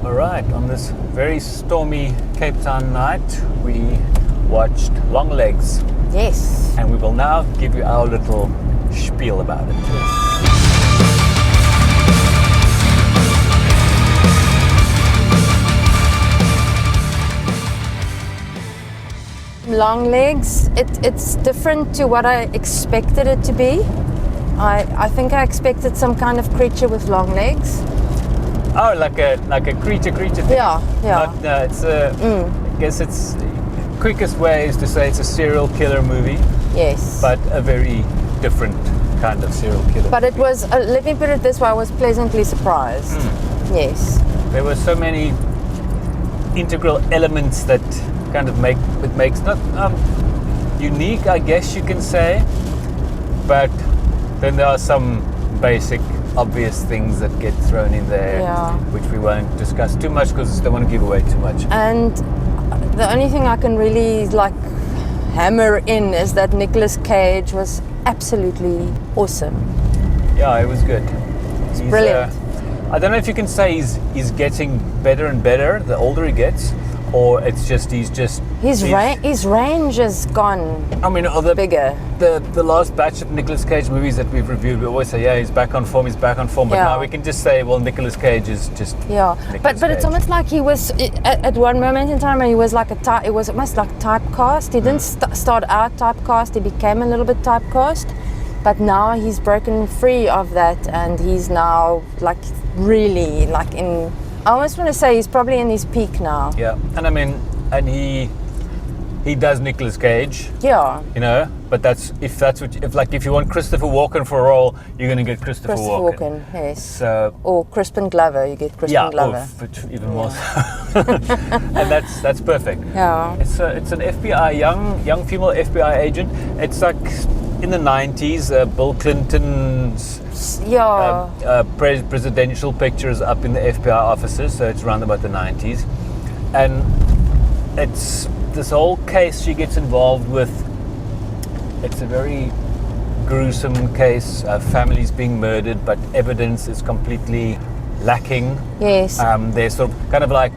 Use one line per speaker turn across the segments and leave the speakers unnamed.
All right, on this very stormy Cape Town night, we watched Longlegs.
Yes.
And we will now give you our little spiel about it.
Longlegs, it's different to what I expected it to be. I think I expected some kind of creature with long legs.
Oh, like a creature thing.
Yeah.
No, it's I guess it's quickest way is to say it's a serial killer movie.
Yes.
But a very different kind of serial killer.
But it was, let me put it this way, I was pleasantly surprised. Yes.
There were so many integral elements that kind of makes not unique, I guess you can say, but then there are some basic obvious things that get thrown in there, which we won't discuss too much because I don't want to give away too much.
And the only thing I can really hammer in is that Nicolas Cage was absolutely awesome.
Yeah, it was good.
It's brilliant.
I don't know if you can say he's getting better and better the older he gets, or it's just his
range has gone.
I mean,
bigger.
The last batch of Nicolas Cage movies that we've reviewed, we always say, he's back on form. But now we can just say, well, Nicolas Cage is just. Yeah,
but it's almost like he was at one moment in time, he was it was almost like typecast. He didn't start out typecast. He became a little bit typecast, but now he's broken free of that, and he's now really in. I almost want to say he's probably in his peak now.
Yeah, and I mean, and he does Nicolas Cage.
Yeah.
You know, but if you want Christopher Walken for a role, you're going to get Christopher Walken.
Yes.
So,
or Crispin Glover, you get Crispin Glover.
Yeah, even more so. And that's perfect.
Yeah.
It's an FBI young female FBI agent. It's like in the 90s, Bill Clinton's presidential pictures up in the FBI offices, so it's around about the 90s. And it's this whole case she gets involved with. It's a very gruesome case, families being murdered, but evidence is completely lacking.
Yes.
There's sort of kind of like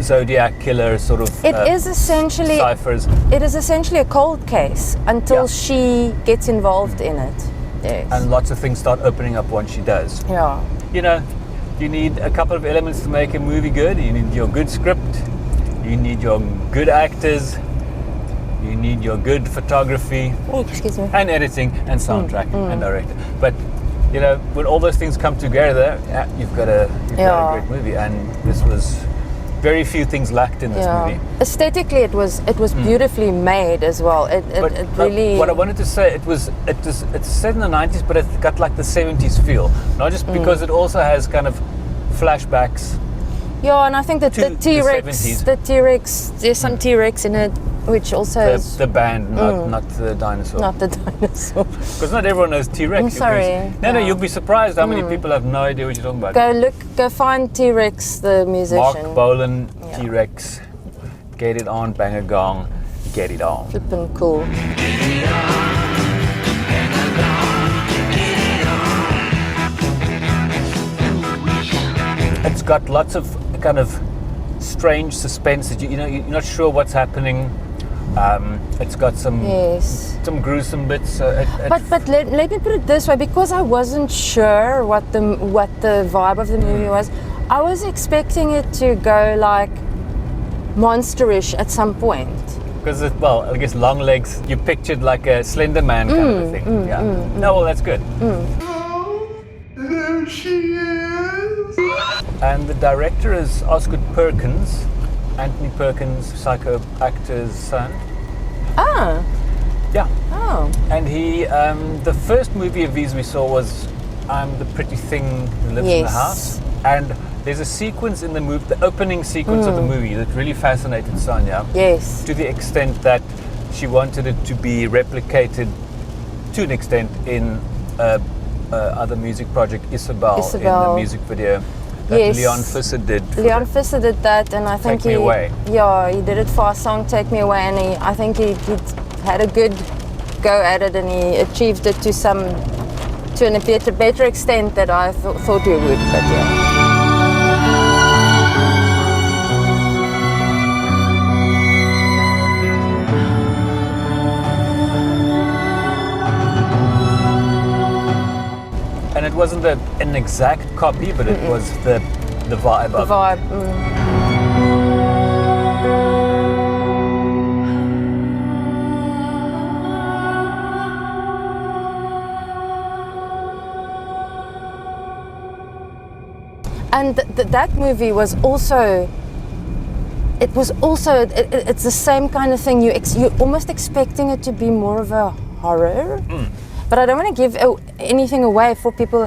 Zodiac killer sort of
it is essentially
ciphers.
It is essentially a cold case until she gets involved in it. Yes.
And lots of things start opening up once she does.
Yeah.
You know, you need a couple of elements to make a movie good. You need your good script, you need your good actors, you need your good photography, and editing, and soundtrack, and director. But you know, when all those things come together, you've got a great movie. And this was very few things lacked in this movie.
Aesthetically, it was beautifully made as well. It really.
What I wanted to say, it's set in the 90s, but it's got like the 70s feel. Not just because it also has kind of flashbacks.
Yeah, and I think that the T-Rex, there's some T-Rex in it, which also is
the band, not the dinosaur.
Not the dinosaur.
Because not everyone knows T-Rex.
I'm sorry.
No, you'll be surprised how many people have no idea what you're talking about.
Go find T-Rex, the musician.
Mark Bolan, T-Rex. Get it on, bang a gong, get it on.
Flippin' cool.
It's got lots of kind of strange suspense that you're not sure what's happening. It's got some gruesome bits.
But let me put it this way, because I wasn't sure what the vibe of the movie was. I was expecting it to go like monsterish at some point.
Because I guess long legs. You pictured like a Slender Man kind of a thing. No, well, that's good.
There she is.
And the director is Osgood Perkins, Anthony Perkins, Psycho actor's son.
Ah.
Yeah.
Oh.
And he, the first movie of his we saw was I'm the Pretty Thing Who Lives in the House. And there's a sequence in the movie, the opening sequence of the movie that really fascinated Sonia.
Yes.
To the extent that she wanted it to be replicated to an extent in other music project, Isabel, in the music video that Leon Visser did.
Leon Visser did that, and I think
Take Me Away.
Yeah, he did it for our song Take Me Away, and I think he had a good go at it, and he achieved it to a better extent that I thought we would, but yeah.
wasn't an exact copy, but it was the vibe
The
of
vibe. And that movie was also. It was also. It's the same kind of thing. You're almost expecting it to be more of a horror. But I don't want to give anything away for people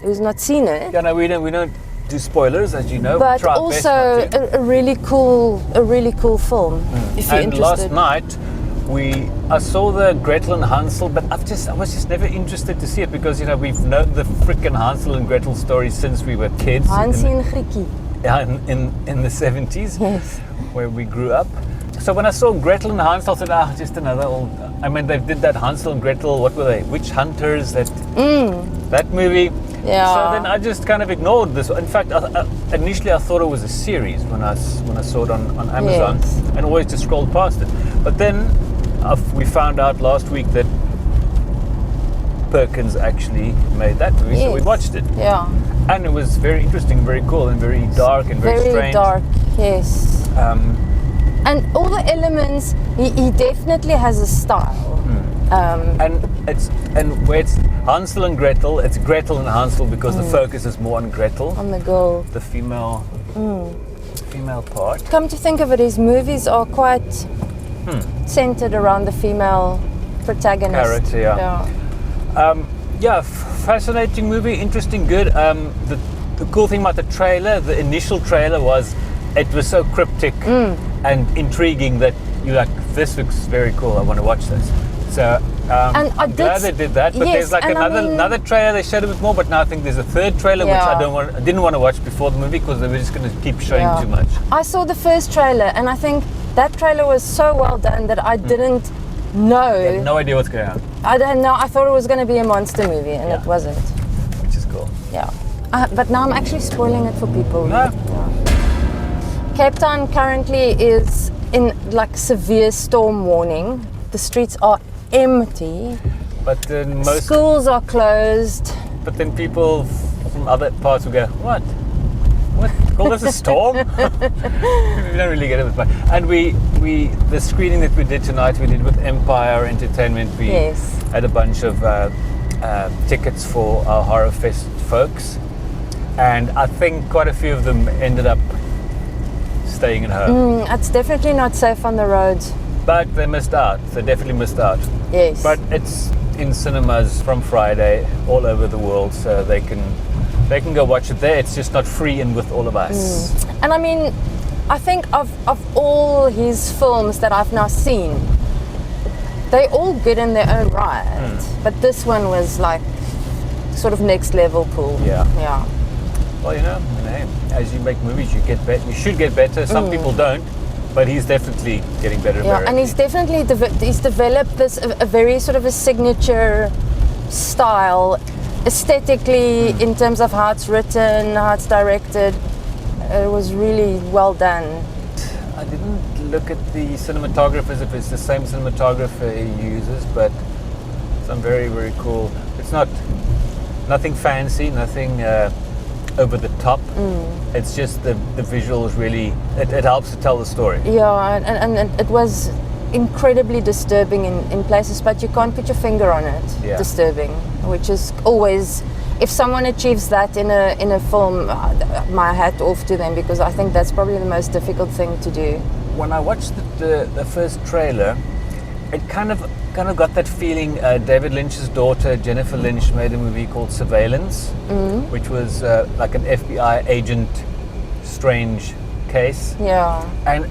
who's not seen it.
Yeah, no, we don't do spoilers, as you know.
But
Try our best not
also
to.
a really cool film. If you're
And
interested.
last night I saw the Gretel and Hansel, but I was just never interested to see it because we've known the frickin' Hansel and Gretel story since we were kids.
Hansie en Grietjie.
in the 70s,
Yes.
where we grew up. So when I saw Gretel and Hansel, I said, just another old. I mean, they did that Hansel and Gretel. What were they? Witch Hunters. That movie.
Yeah.
So then I just kind of ignored this. In fact, initially I thought it was a series when I saw it on Amazon,
Yes.
and always just scrolled past it. But then we found out last week that Perkins actually made that movie, so we
Yes.
watched it,
Yeah.
and it was very interesting, very cool, and very dark and very strange.
dark. Yes. And all the elements, he definitely has a style.
And where it's Hansel and Gretel, it's Gretel and Hansel because the focus is more on Gretel,
On the girl.
the female part.
Come to think of it, his movies are quite centered around the female protagonist.
Character, yeah. Fascinating movie, interesting, good. The cool thing about the trailer, the initial trailer it was so cryptic and intriguing that you're like, this looks very cool, I want to watch this. So
And
I'm glad they did that, but
yes,
there's like
and I mean-
another trailer they showed a bit more, but now I think there's a third trailer which
Yeah.
I didn't want to watch before the movie because they were just going to keep showing
Yeah.
too much.
I saw the first trailer and I think that trailer was so well done that I didn't know.
I had no idea what's going on,
I don't know. I thought it was going to be a monster movie and
Yeah.
it wasn't.
which is cool.
Yeah. But now I'm actually spoiling it for people.
No.
Cape Town currently is in like severe storm warning. The streets are empty.
But then
Schools are closed.
But then people from other parts will go, what? Call this a storm? We don't really get it, but and the screening that we did tonight, we did with Empire Entertainment. We
Yes.
had a bunch of tickets for our Horrorfest folks, and I think quite a few of them ended up staying at home.
It's definitely not safe on the roads.
But they missed out. They definitely missed out.
Yes.
But it's in cinemas from Friday all over the world, so they can go watch it there. It's just not free and with all of us.
And I mean, I think of all his films that I've now seen, they're all good in their own right. But this one was like sort of next level cool.
Yeah.
Yeah.
Well, hey, as you make movies, you get better. You should get better. Some people don't, but he's definitely getting better.
Yeah, and he's definitely he's developed this a very sort of a signature style, aesthetically, in terms of how it's written, how it's directed. It was really well done.
I didn't look at the cinematographers if it's the same cinematographer he uses, but some very, very cool. It's nothing fancy, nothing over the top. It's just the visuals really, it helps to tell the story.
Yeah, and it was incredibly disturbing in places, but you can't put your finger on it.
Yeah.
Disturbing, which is always, if someone achieves that in a film, my hat off to them, because I think that's probably the most difficult thing to do.
When I watched the first trailer, it kind of got that feeling. David Lynch's daughter Jennifer Lynch made a movie called Surveillance, which was like an FBI agent strange case.
Yeah.
And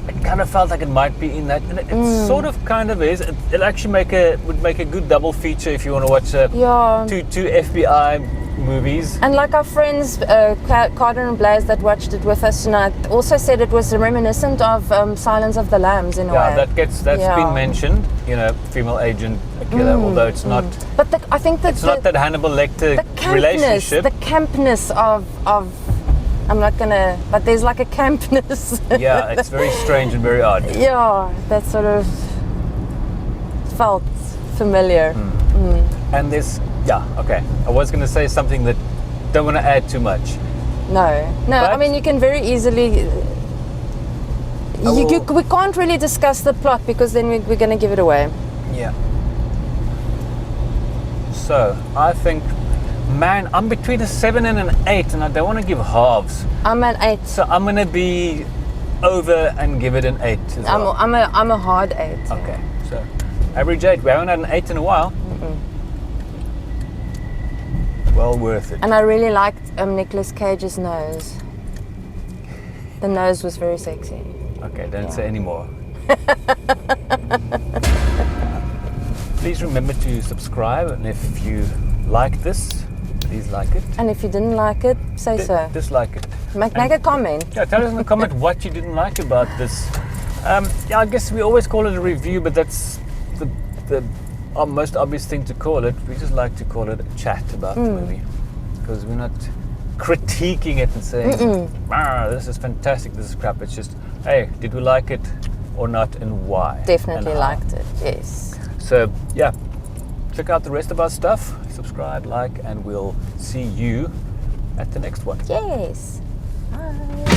it kind of felt like it might be in that, and it sort of kind of is. It actually would make a good double feature if you want to watch two FBI movies.
And like our friends Carter and Blaze that watched it with us tonight also said it was reminiscent of Silence of the Lambs in a way.
Yeah, that's been mentioned. Female agent, a killer. Although it's not.
But I think that
it's not that Hannibal Lecter relationship.
The campness of I'm not gonna, but there's like a campness.
Yeah, it's very strange and very odd.
Yeah, that sort of felt familiar.
And there's Yeah, okay. I was going to say something that don't want to add too much.
No, I
But-
mean, you can very easily. We can't really discuss the plot because then we're going to give it away.
Yeah. So, I think, man, I'm between a 7 and an 8, and I don't want to give halves.
I'm at 8.
So I'm going to be over and give it an 8 as well.
I'm a hard 8.
Okay, so average 8. We haven't had an 8 in a while. Well worth it.
And I really liked Nicolas Cage's nose. The nose was very sexy.
Okay, don't say any more. Please remember to subscribe, and if you like this, please like it.
And if you didn't like it, say so.
Dislike it.
Make a comment.
Yeah, tell us in the comment what you didn't like about this. Yeah, I guess we always call it a review, but that's the most obvious thing to call it. We just like to call it a chat about the movie, because we're not critiquing it and saying, this is fantastic, this is crap. It's just, hey, did we like it or not, and why?
Definitely
and how?
liked it, yes.
So, yeah, check out the rest of our stuff, subscribe, like, and we'll see you at the next one.
Yes. Bye.